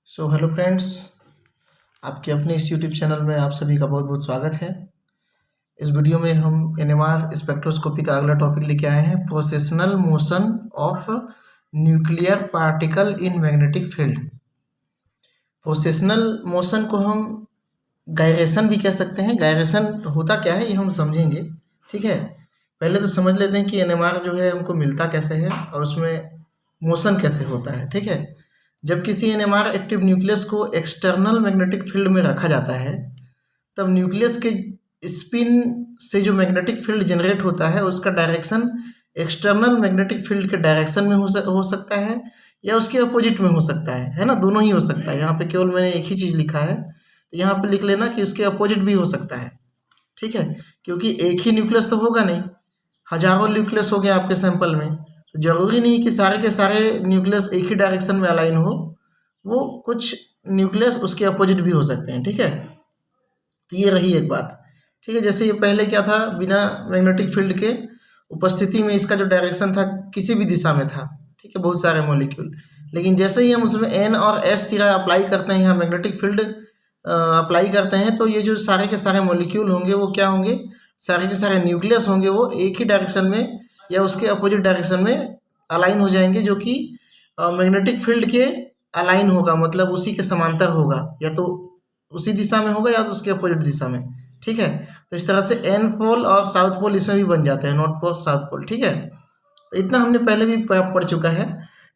Hello friends, आपके अपने इस यूट्यूब चैनल में आप सभी का बहुत बहुत स्वागत है। इस वीडियो में हम एनएमआर स्पेक्ट्रोस्कोपी का अगला टॉपिक लेके आए हैं, precessional motion of nuclear particle in magnetic field. Precessional motion को हम गायरेशन भी कह सकते हैं। गायरेशन होता क्या है ये हम समझेंगे, ठीक है। पहले तो समझ लेते हैं कि एनएमआर जो है हमको मिलता कैसे है और उसमें मोशन कैसे होता है, ठीक है। जब किसी एनएमआर एक्टिव न्यूक्लियस को एक्सटर्नल मैग्नेटिक फील्ड में रखा जाता है, तब न्यूक्लियस के स्पिन से जो मैग्नेटिक फील्ड जनरेट होता है उसका डायरेक्शन एक्सटर्नल मैग्नेटिक फील्ड के डायरेक्शन में हो सकता है या उसके अपोजिट में हो सकता है ना। दोनों ही हो सकता है। यहाँ पे केवल मैंने एक ही चीज़ लिखा है, तो यहाँ पे लिख लेना कि उसके अपोजिट भी हो सकता है, ठीक है। क्योंकि एक ही न्यूक्लियस तो होगा नहीं, हजारों न्यूक्लियस हो गए आपके सैंपल में, तो जरूरी नहीं कि सारे के सारे न्यूक्लियस एक ही डायरेक्शन में अलाइन हो। वो कुछ न्यूक्लियस उसके अपोजिट भी हो सकते हैं, ठीक है। तो ये रही एक बात, ठीक है। जैसे ये पहले क्या था, बिना मैग्नेटिक फील्ड के उपस्थिति में इसका जो डायरेक्शन था किसी भी दिशा में था, ठीक है, बहुत सारे मॉलिक्यूल। लेकिन जैसे ही हम उसमें एन और एस सिरा अप्लाई करते हैं, यहाँ मैग्नेटिक फील्ड अप्लाई करते हैं, तो ये जो सारे के सारे मॉलिक्यूल होंगे वो क्या होंगे, सारे के सारे न्यूक्लियस होंगे वो एक ही डायरेक्शन में या उसके अपोजिट डायरेक्शन में अलाइन हो जाएंगे, जो कि मैग्नेटिक फील्ड के अलाइन होगा, मतलब उसी के समांतर होगा, या तो उसी दिशा में होगा या तो उसके अपोजिट दिशा में, ठीक है। तो इस तरह से एन पोल और साउथ पोल इसमें भी बन जाते हैं, नॉर्थ पोल साउथ पोल, ठीक है। तो इतना हमने पहले भी पढ़ चुका है,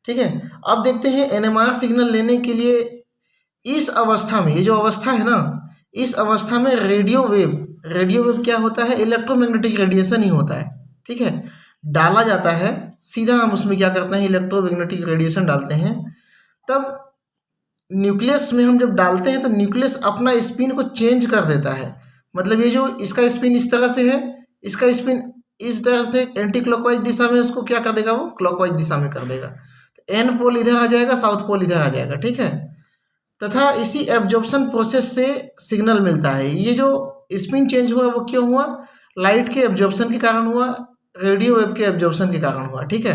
ठीक है। अब देखते हैं एनएमआर सिग्नल लेने के लिए इस अवस्था में, ये जो अवस्था है ना, इस अवस्था में रेडियो वेव क्या होता है, इलेक्ट्रोमैग्नेटिक रेडिएशन ही होता है, ठीक है। डाला जाता है सीधा, हम उसमें क्या करते हैं, इलेक्ट्रोमैग्नेटिक रेडिएशन डालते हैं। तब न्यूक्लियस में हम जब डालते हैं तो न्यूक्लियस अपना स्पिन को चेंज कर देता है। मतलब ये जो इसका स्पिन इस तरह से है, इसका स्पिन इस तरह से एंटी क्लॉकवाइज दिशा में, उसको क्या कर देगा, वो क्लॉकवाइज दिशा में कर देगा। तो एन पोल इधर आ जाएगा, साउथ पोल इधर आ जाएगा, ठीक है। तथा इसी एब्जॉर्प्शन प्रोसेस से सिग्नल मिलता है। ये जो स्पिन चेंज हुआ वो क्यों हुआ, लाइट के एब्जॉर्प्शन के कारण हुआ, रेडियो वेव के एब्जॉर्प्शन के कारण हुआ, ठीक है।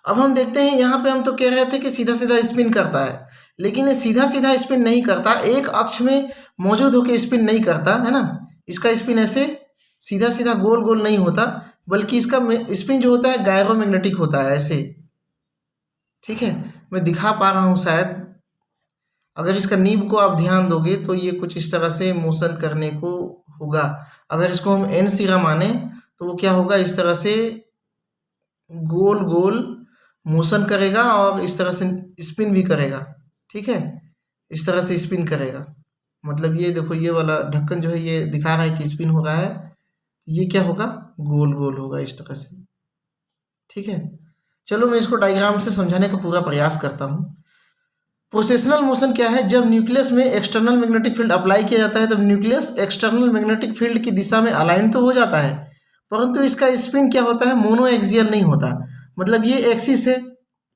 अब हम देखते हैं, यहाँ पे हम तो कह रहे थे कि सीधा सीधा स्पिन करता है, लेकिन ये सीधा सीधा स्पिन नहीं करता, एक अक्ष में मौजूद होकर स्पिन नहीं करता है ना। इसका स्पिन ऐसे सीधा सीधा गोल गोल नहीं होता, बल्कि इसका स्पिन जो होता है गायरोमैग्नेटिक होता है, ऐसे, ठीक है। मैं दिखा पा रहा हूँ शायद, अगर इसका नीब को आप ध्यान दोगे तो ये कुछ इस तरह से मोशन करने को होगा। अगर इसको हम एन सिरा माने तो वो क्या होगा, इस तरह से गोल गोल मोशन करेगा और इस तरह से स्पिन भी करेगा, ठीक है। इस तरह से स्पिन करेगा, मतलब ये देखो, ये वाला ढक्कन जो है ये दिखा रहा है कि स्पिन हो रहा है, ये क्या होगा, गोल गोल होगा इस तरह से, ठीक है। चलो मैं इसको डायग्राम से समझाने का पूरा प्रयास करता हूँ। प्रोसेशनल मोशन क्या है, जब न्यूक्लियस में एक्सटर्नल मैग्नेटिक फील्ड अप्लाई किया जाता है तब न्यूक्लियस एक्सटर्नल मैग्नेटिक फील्ड की दिशा में अलाइन तो हो जाता है, परंतु इसका स्पिन क्या होता है, मोनो एक्सियल नहीं होता। मतलब ये एक्सिस है,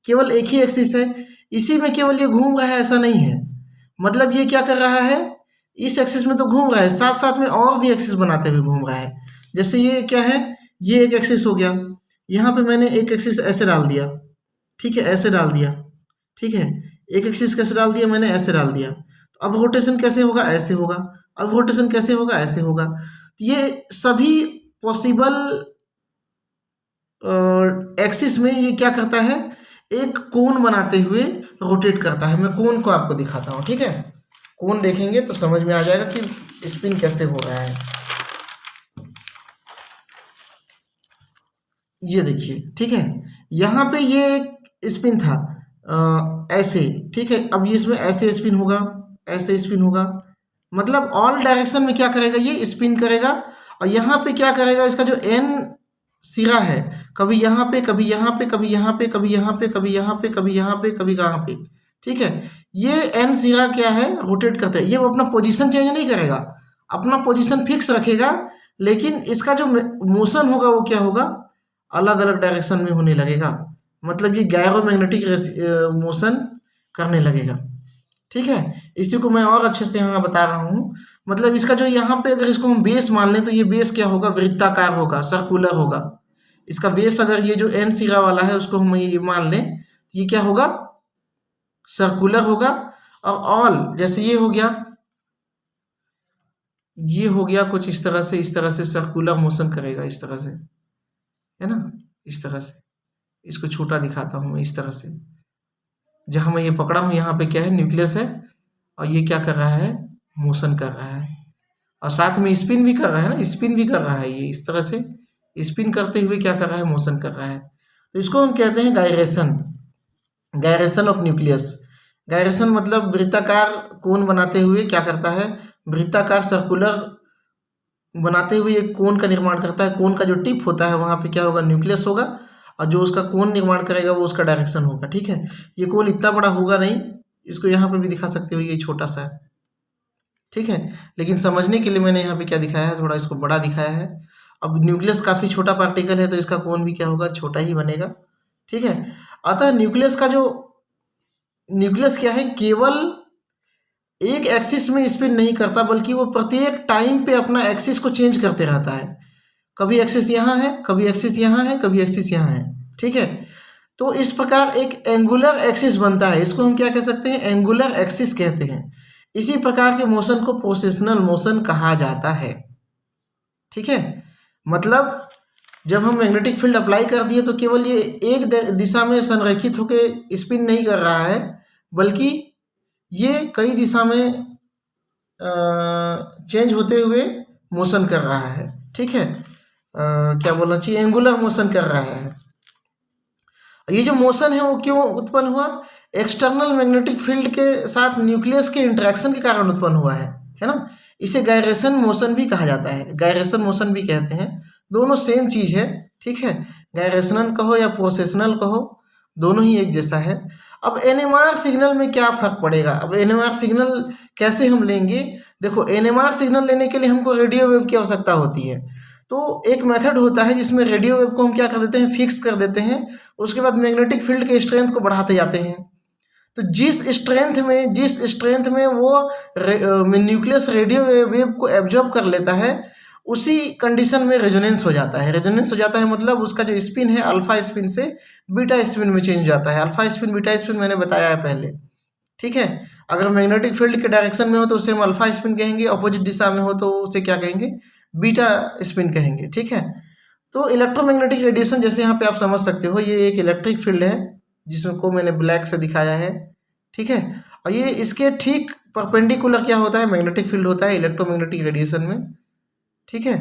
केवल एक ही एक्सिस है, इसी में केवल ये घूम रहा है ऐसा नहीं है। मतलब ये क्या कर रहा है, इस एक्सिस में तो घूम रहा है, साथ साथ में और भी एक्सिस बनाते हुए घूम रहा है। जैसे ये क्या है, ये एक एक्सिस हो गया, यहाँ पे मैंने एक एक्सिस ऐसे डाल दिया, ठीक है, ऐसे डाल दिया, ठीक है। एक एक्सिस कैसे डाल दिया मैंने, ऐसे डाल दिया। तो अब रोटेशन कैसे होगा, ऐसे होगा। अब रोटेशन कैसे होगा, ऐसे होगा। तो ये सभी पॉसिबल एक्सिस में ये क्या करता है, एक कोन बनाते हुए रोटेट करता है। मैं कोन को आपको दिखाता हूँ, ठीक है। कोन देखेंगे तो समझ में आ जाएगा कि स्पिन कैसे हो रहा है। ये देखिए, ठीक है, यहाँ पे ये एक स्पिन था ऐसे, ठीक है। अब ये इसमें ऐसे स्पिन होगा, ऐसे स्पिन होगा, मतलब ऑल डायरेक्शन में क्या करेगा, ये स्पिन करेगा। और यहाँ पे क्या करेगा, इसका जो एन सिरा है, कभी यहाँ पे, कभी यहाँ पे, कभी यहाँ पे, कभी यहाँ पे, कभी यहाँ पे, कभी यहाँ पे, कभी कहाँ पे, ठीक है। ये एन सिरा क्या है, रोटेट करता है। ये वो अपना पोजीशन चेंज नहीं करेगा, अपना पोजीशन फिक्स रखेगा, लेकिन इसका जो मोशन होगा वो क्या होगा, अलग अलग डायरेक्शन में होने लगेगा। मतलब ये गैरोमैग्नेटिक मोशन करने लगेगा, ठीक है। इसी को मैं और अच्छे से यहाँ बता रहा हूँ। मतलब इसका जो यहाँ पे, अगर इसको हम बेस मान लें तो ये बेस क्या होगा, वृत्ताकार होगा, सर्कुलर होगा। इसका बेस अगर ये जो एन सिरा वाला है उसको हम ये मान लें, ये क्या होगा, सर्कुलर होगा, और ऑल जैसे ये हो गया कुछ इस तरह से सर्कुलर मोशन करेगा, इस तरह से, है ना, इस तरह से। इसको छोटा दिखाता हूँ मैं, इस तरह से। जहां मैं ये पकड़ा हूँ यहाँ पे क्या है, न्यूक्लियस है, और ये क्या कर रहा है, मोशन कर रहा है, और साथ में स्पिन भी कर रहा है ना, स्पिन भी कर रहा है, ये इस तरह से स्पिन करते हुए क्या कर रहा है, मोशन कर रहा है। तो इसको हम कहते हैं gyration, gyration of nucleus. Gyration मतलब वृत्ताकार कोण बनाते हुए क्या करता है, वृत्ताकार सर्कुलर बनाते हुए एक कोण का निर्माण करता है। कोण का जो टिप होता है वहां पे क्या होगा, न्यूक्लियस होगा, और जो उसका कोण निर्माण करेगा वो उसका डायरेक्शन होगा। ठीक है, ये कोण इतना बड़ा होगा नहीं, इसको यहाँ पे भी दिखा सकते हो, ये छोटा सा है। ठीक है, लेकिन समझने के लिए मैंने यहाँ पे क्या दिखाया है, थोड़ा इसको बड़ा दिखाया है। अब न्यूक्लियस काफी छोटा पार्टिकल है तो इसका कोण भी क्या होगा, छोटा ही बनेगा। ठीक है, अतः न्यूक्लियस क्या है, केवल एक एक्सिस में स्पिन नहीं करता, बल्कि वो प्रत्येक टाइम पे अपना एक्सिस को चेंज करते रहता है। कभी एक्सिस यहाँ है, कभी एक्सिस यहाँ है, कभी एक्सिस यहाँ है। ठीक है, तो इस प्रकार एक एंगुलर एक्सिस बनता है, इसको हम क्या कह सकते हैं, एंगुलर एक्सिस कहते हैं। इसी प्रकार के मोशन को पोसेशनल मोशन कहा जाता है। ठीक है, मतलब जब हम मैग्नेटिक फील्ड अप्लाई कर दिए तो केवल ये एक दिशा में संरेखित होकर स्पिन नहीं कर रहा है, बल्कि ये कई दिशा में चेंज होते हुए मोशन कर रहा है। ठीक है, क्या बोलना चाहिए, एंगुलर मोशन कर रहा है। ये जो मोशन है वो क्यों उत्पन्न हुआ, एक्सटर्नल मैग्नेटिक फील्ड के साथ न्यूक्लियस के इंटरेक्शन के कारण उत्पन्न हुआ है ना। इसे गायरेशन मोशन भी कहा जाता है, गायरेशन मोशन भी कहते हैं, दोनों सेम चीज है। ठीक है, गायरेशनल कहो या पोसेशनल कहो, दोनों ही एक जैसा है। अब एनएमआर सिग्नल में क्या फर्क पड़ेगा, अब एनएमआर सिग्नल कैसे हम लेंगे, देखो एनएमआर सिग्नल लेने के लिए हमको रेडियो वेव की आवश्यकता होती है। तो एक मेथड होता है जिसमें रेडियो वेव को हम क्या कर देते हैं, फिक्स कर देते हैं, उसके बाद मैग्नेटिक फील्ड के स्ट्रेंथ को बढ़ाते जाते हैं। तो जिस स्ट्रेंथ में वो न्यूक्लियस रेडियो वेव को एब्जॉर्ब कर लेता है, उसी कंडीशन में रेजोनेंस हो जाता है। रेजोनेंस हो जाता है मतलब उसका जो स्पिन है अल्फा स्पिन से बीटा स्पिन में चेंज हो जाता है। अल्फा स्पिन बीटा स्पिन मैंने बताया है पहले। ठीक है, अगर मैग्नेटिक फील्ड के डायरेक्शन में हो तो उसे हम अल्फा स्पिन कहेंगे, अपोजिट दिशा में हो तो उसे क्या कहेंगे, बीटा स्पिन कहेंगे। ठीक है, तो इलेक्ट्रोमैग्नेटिक रेडिएशन जैसे यहाँ पे आप समझ सकते हो, ये एक इलेक्ट्रिक फील्ड है जिसको मैंने ब्लैक से दिखाया है। ठीक है, और ये इसके ठीक परपेंडिकुलर क्या होता है, मैग्नेटिक फील्ड होता है इलेक्ट्रोमैग्नेटिक रेडिएशन में। ठीक है,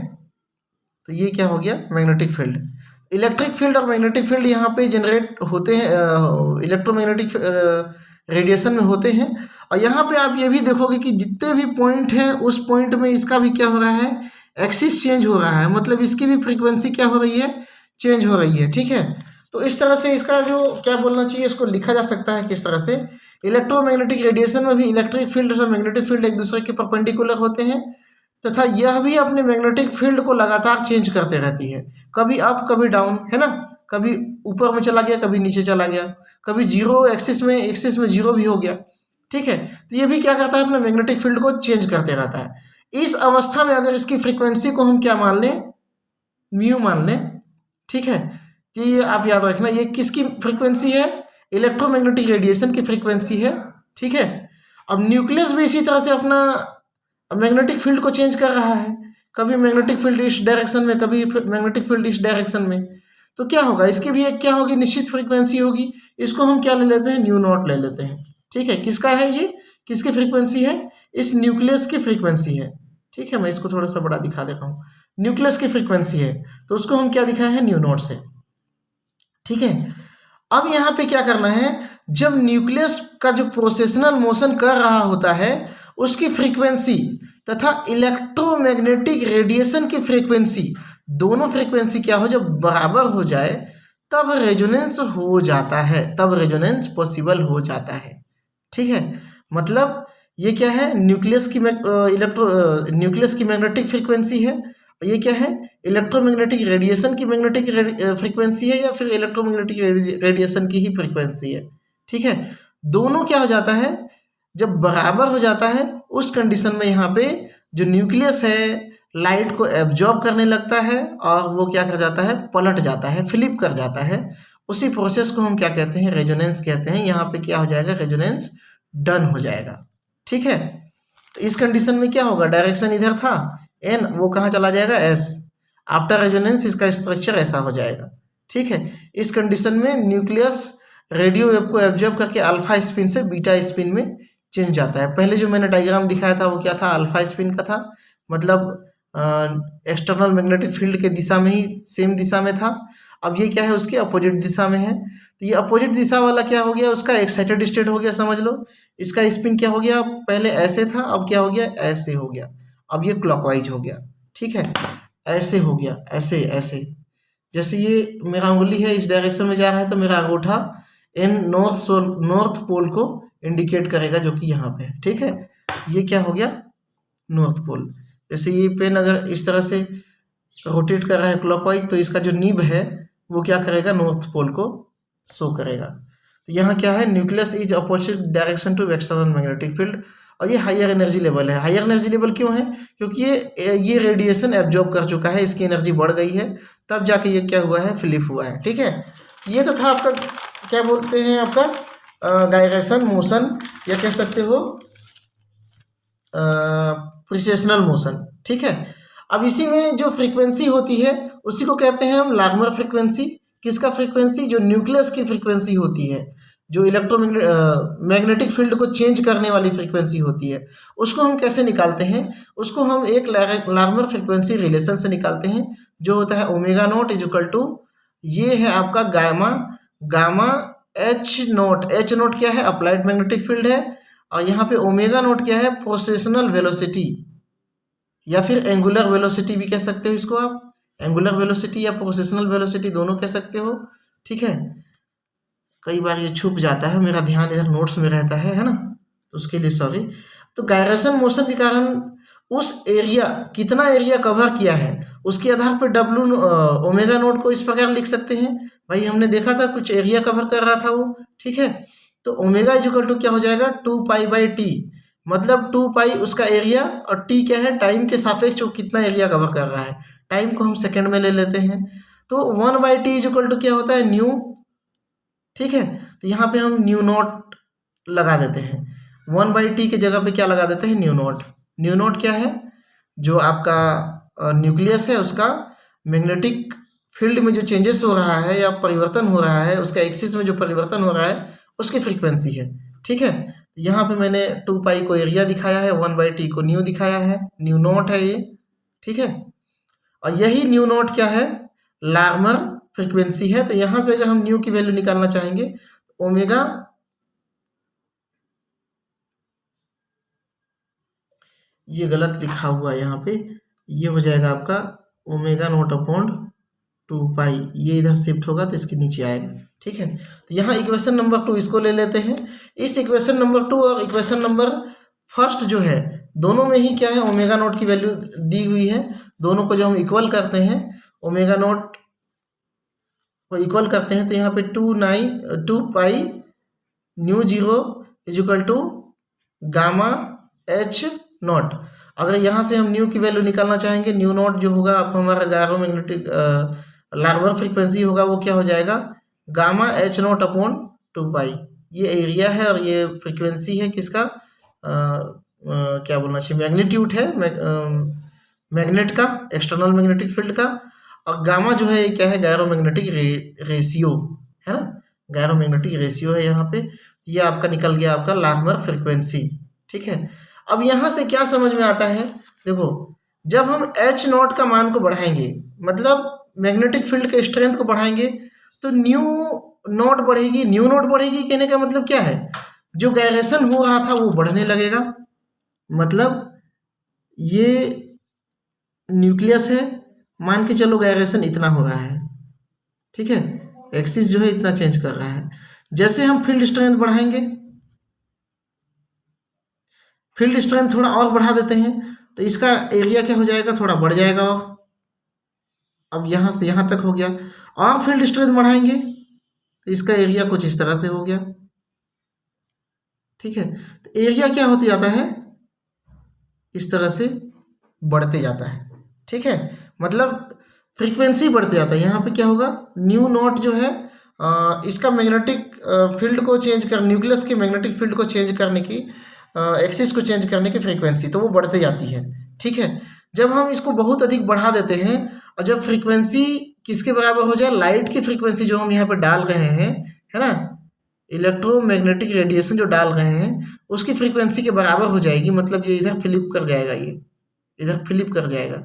तो ये क्या हो गया, मैग्नेटिक फील्ड। इलेक्ट्रिक फील्ड और मैग्नेटिक फील्ड यहाँ पे जनरेट होते हैं, इलेक्ट्रोमैग्नेटिक रेडिएशन में होते हैं। और यहाँ पे आप ये भी देखोगे कि जितने भी पॉइंट हैं उस पॉइंट में इसका भी क्या हो रहा है, एक्सिस चेंज हो रहा है, मतलब इसकी भी फ्रीक्वेंसी क्या हो रही है, चेंज हो रही है। ठीक है, तो इस तरह से इसका जो क्या बोलना चाहिए, इसको लिखा जा सकता है किस तरह से, इलेक्ट्रोमैग्नेटिक रेडिएशन में भी इलेक्ट्रिक फील्ड और मैग्नेटिक फील्ड एक दूसरे के परपेंडिकुलर होते हैं, तथा यह भी अपने मैग्नेटिक फील्ड को लगातार चेंज करते रहती है, कभी अप कभी डाउन, है ना, कभी ऊपर में चला गया कभी नीचे चला गया, कभी जीरो एक्सिस में जीरो भी हो गया। ठीक है, तो ये भी क्या करता है, अपने मैग्नेटिक फील्ड को चेंज करते रहता है। इस अवस्था में अगर इसकी फ्रीक्वेंसी को हम क्या मान लें, म्यू मान लें। ठीक है, तो ये आप याद रखना, ये किसकी फ्रीक्वेंसी है, इलेक्ट्रोमैग्नेटिक रेडिएशन की फ्रीक्वेंसी है। ठीक है, अब न्यूक्लियस भी इसी तरह से अपना मैग्नेटिक फील्ड को चेंज कर रहा है, कभी मैग्नेटिक फील्ड इस डायरेक्शन में, कभी मैग्नेटिक फील्ड इस डायरेक्शन में। तो क्या होगा, इसकी भी एक क्या होगी, निश्चित फ्रीक्वेंसी होगी। इसको हम क्या ले लेते हैं, न्यू नॉट ले लेते हैं। ठीक है, किसका है ये, किसकी फ्रीक्वेंसी है, इस न्यूक्लियस की फ्रीक्वेंसी है। ठीक है, मैं इसको थोड़ा सा बड़ा दिखा देता हूँ, न्यूक्लियस की फ्रीक्वेंसी है, तो उसको हम क्या दिखाए हैं, न्यू नॉट से। ठीक है, अब यहाँ पे क्या करना है, जब न्यूक्लियस का जो प्रोसेशनल मोशन कर रहा होता है उसकी फ्रीक्वेंसी तथा इलेक्ट्रोमैग्नेटिक रेडिएशन की फ्रीक्वेंसी, दोनों फ्रीक्वेंसी क्या हो, जब बराबर हो जाए तब रेजोनेंस हो जाता है, तब रेजोनेंस पॉसिबल हो जाता है। ठीक है, मतलब ये क्या है, न्यूक्लियस की मैग्नेटिक फ्रीक्वेंसी है, ये क्या है, इलेक्ट्रोमैग्नेटिक रेडिएशन की मैग्नेटिक फ्रीक्वेंसी है, या फिर इलेक्ट्रोमैग्नेटिक रेडिएशन की ही फ्रीक्वेंसी है। ठीक है, दोनों क्या हो जाता है, जब बराबर हो जाता है उस कंडीशन में यहाँ पे जो न्यूक्लियस है लाइट को एब्जॉर्ब करने लगता है और वो क्या कर जाता है, पलट जाता है, फ्लिप कर जाता है, उसी प्रोसेस को हम क्या कहते हैं, रेजोनेंस कहते हैं। यहाँ पे क्या हो जाएगा, रेजोनेंस डन हो जाएगा। ठीक है, तो इस कंडीशन में क्या होगा, डायरेक्शन इधर था एन, वो कहाँ चला जाएगा, एस। आफ्टर रेजोनेंस इसका स्ट्रक्चर ऐसा हो जाएगा। ठीक है, इस कंडीशन में न्यूक्लियस रेडियो वेव को एब्जॉर्ब करके अल्फा स्पिन से बीटा स्पिन में चेंज जाता है। पहले जो मैंने डायग्राम दिखाया था वो क्या था, अल्फा स्पिन का था, मतलब एक्सटर्नल मैग्नेटिक फील्ड के दिशा में ही, सेम दिशा में था। अब ये क्या है, उसके अपोजिट दिशा में है। तो ये अपोजिट दिशा वाला क्या हो गया, उसका एक्साइटेड स्टेट हो गया, समझ लो। इसका स्पिन क्या हो गया, पहले ऐसे था, अब क्या हो गया, ऐसे हो गया। अब ये क्लॉकवाइज हो गया। ठीक है, ऐसे हो गया, ऐसे ऐसे। जैसे ये मेरा उंगली है, इस डायरेक्शन में जा रहा है, तो मेरा अंगूठा इन नॉर्थ पोल को इंडिकेट करेगा, जो कि यहाँ पे है। ठीक है, ये क्या हो गया, नॉर्थ पोल। जैसे ये पेन अगर इस तरह से रोटेट कर रहा है क्लॉकवाइज, तो इसका जो नीब है वो क्या करेगा, नॉर्थ पोल को शो करेगा। तो यहाँ क्या है, nucleus is opposite direction to external magnetic field. और ये हायर एनर्जी लेवल है। हायर एनर्जी लेवल क्यों है, क्योंकि ये रेडिएशन एब्जॉर्ब कर चुका है, इसकी एनर्जी बढ़ गई है, तब जाके ये क्या हुआ है, फ्लिप हुआ है। ठीक है, ये तो था आपका, क्या बोलते हैं, आपका गायरेशन मोशन, या कह सकते हो प्रिसेशनल मोशन। ठीक है, अब इसी में जो फ्रीक्वेंसी होती है उसी को कहते हैं हम लार्मर फ्रीक्वेंसी। किसका फ्रीक्वेंसी, जो न्यूक्लियस की फ्रीक्वेंसी होती है, जो मैग्नेटिक फील्ड को चेंज करने वाली फ्रीक्वेंसी होती है, उसको हम कैसे निकालते हैं, उसको हम एक लार्मर फ्रीक्वेंसी रिलेशन से निकालते हैं, जो होता है omega naught is equal to, ये है आपका gamma H naught. H naught क्या है, अप्लाइड मैग्नेटिक फील्ड है, और यहाँ पे ओमेगा नॉट क्या है, प्रोसेशनल वेलोसिटी, या फिर एंगुलर वेलोसिटी भी कह सकते हो इसको आप। एंगुलर वेलोसिटी या प्रोसेशनल वेलोसिटी दोनों कह सकते हो। ठीक है, कई बार ये छुप जाता है, मेरा ध्यान इधर नोट्स में रहता है ना, तो उसके लिए सॉरी। तो गायरेशन मोशन के कारण उस एरिया, कितना एरिया कवर किया है, उसके आधार पर डब्ल्यू ओमेगा नोट को इस प्रकार लिख सकते हैं। भाई हमने देखा था कुछ एरिया कवर कर रहा था वो। ठीक है, तो ओमेगा इज इक्वल टू क्या हो जाएगा, 2π/t, मतलब 2π उसका एरिया, और t क्या है, टाइम के सापेक्ष वो कितना एरिया कवर कर रहा है। टाइम को हम सेकंड में ले लेते हैं, तो 1/t इज इक्वल टू क्या होता है, न्यू। ठीक है, तो यहाँ पे हम न्यू नॉट लगा देते हैं, 1/t के जगह पे क्या लगा देते हैं, न्यू नॉट। न्यू नॉट क्या है, जो आपका न्यूक्लियस है उसका मैग्नेटिक फील्ड में जो चेंजेस हो रहा है या परिवर्तन हो रहा है, उसका एक्सिस में जो परिवर्तन हो रहा है, उसकी फ्रीक्वेंसी है। ठीक है, यहाँ पे मैंने 2π को एरिया दिखाया है, 1/t को न्यू दिखाया है, न्यू नॉट है ये। ठीक है, और यही न्यू नॉट क्या है, लार्मर फ्रीक्वेंसी है। तो यहाँ से अगर हम न्यू की वैल्यू निकालना चाहेंगे, ओमेगा, ये गलत लिखा हुआ है यहाँ पे, ये हो जाएगा आपका ओमेगा नॉट अपॉन 2π, ये इधर शिफ्ट होगा तो इसके नीचे आएगा। ठीक है, तो यहाँ इक्वेशन नंबर 2 इसको ले लेते हैं। इस इक्वेशन नंबर 2 और इक्वेशन नंबर फर्स्ट जो है, दोनों में ही क्या है, ओमेगा नॉट की वैल्यू दी हुई है। दोनों को जो हम इक्वल करते हैं, ओमेगा नॉट को इक्वल करते हैं, तो यहाँ पे 2π nu 0 is equal to gamma H naught. अगर यहाँ से हम न्यू की वैल्यू निकालना चाहेंगे, न्यू नॉट जो होगा आपको हमारा गायरो मैग्नेटिक लार्मर फ्रीक्वेंसी होगा, वो क्या हो जाएगा, गामा एच नॉट अपॉन 2π। ये एरिया है और ये फ्रीक्वेंसी है किसका, क्या बोलना चाहिए, मैग्नीट्यूड है मैग्नेट का, एक्सटर्नल मैग्नेटिक फील्ड का। और गामा जो है क्या है, गायरो मैग्नेटिक रेशियो है ना, गायरो मैग्नेटिक रेशियो है यहाँ पे। ये आपका निकल गया आपका लार्मर फ्रीक्वेंसी। ठीक है, अब यहाँ से क्या समझ में आता है, देखो जब हम एच नॉट का मान को बढ़ाएंगे, मतलब मैग्नेटिक फील्ड के स्ट्रेंथ को बढ़ाएंगे, तो न्यू नॉट बढ़ेगी। न्यू नॉट बढ़ेगी कहने का मतलब क्या है, जो गायरेशन हो रहा था वो बढ़ने लगेगा। मतलब ये न्यूक्लियस है, मान के चलो गायरेशन इतना हो रहा है। ठीक है, एक्सिस जो है इतना चेंज कर रहा है। जैसे हम फील्ड स्ट्रेंथ बढ़ाएंगे, फील्ड स्ट्रेंथ थोड़ा और बढ़ा देते हैं, तो इसका एरिया क्या हो जाएगा, थोड़ा बढ़ जाएगा। और अब यहाँ से यहाँ तक हो गया, और फील्ड स्ट्रेंथ बढ़ाएंगे तो इसका एरिया कुछ इस तरह से हो गया। ठीक है, तो एरिया क्या होते जाता है, इस तरह से बढ़ते जाता है। ठीक है, मतलब फ्रीक्वेंसी बढ़ते जाता है। यहाँ पे क्या होगा, न्यू नॉट जो है इसका मैग्नेटिक फील्ड को चेंज कर, न्यूक्लियस के मैग्नेटिक फील्ड को चेंज करने की, एक्सिस को चेंज करने की फ्रीक्वेंसी, तो वो बढ़ते जाती है। ठीक है, जब हम इसको बहुत अधिक बढ़ा देते हैं और जब फ्रीक्वेंसी किसके बराबर हो जाए, लाइट की फ्रीक्वेंसी जो हम यहाँ पे डाल रहे हैं, है ना, इलेक्ट्रोमैग्नेटिक रेडिएशन जो डाल रहे हैं उसकी फ्रीक्वेंसी के बराबर हो जाएगी, मतलब ये इधर फ्लिप कर जाएगा, ये इधर फ्लिप कर जाएगा।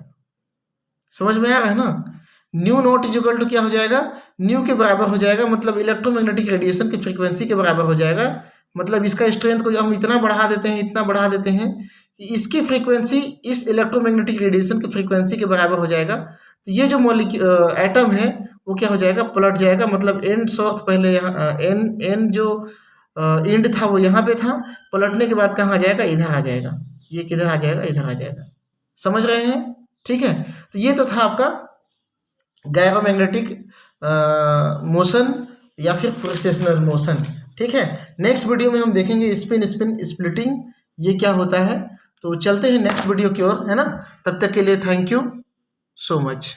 समझ में आ रहा है ना? Nu naught is equal to क्या हो जाएगा, न्यू के बराबर हो जाएगा, मतलब इलेक्ट्रोमैग्नेटिक रेडिएशन की फ्रीक्वेंसी के बराबर हो जाएगा। मतलब इसका स्ट्रेंथ को हम इतना बढ़ा देते हैं, इतना बढ़ा देते हैं कि इसकी फ्रीक्वेंसी इस इलेक्ट्रोमैग्नेटिक रेडिएशन की फ्रीक्वेंसी के बराबर हो जाएगा। तो ये जो एटम है वो क्या हो जाएगा, पलट जाएगा। मतलब एंड सोर्स पहले यहाँ एन जो एंड था वो यहाँ पे था, पलटने के बाद कहाँ आ जाएगा, इधर आ जाएगा। ये किधर आ जाएगा, इधर आ जाएगा। समझ रहे हैं? ठीक है, तो ये तो था आपका गायरोमैग्नेटिक मोशन या फिर प्रोसेशनल मोशन। ठीक है, नेक्स्ट वीडियो में हम देखेंगे स्पिन स्प्लिटिंग, ये क्या होता है। तो चलते हैं नेक्स्ट वीडियो की ओर, है ना। तब तक के लिए थैंक यू सो मच।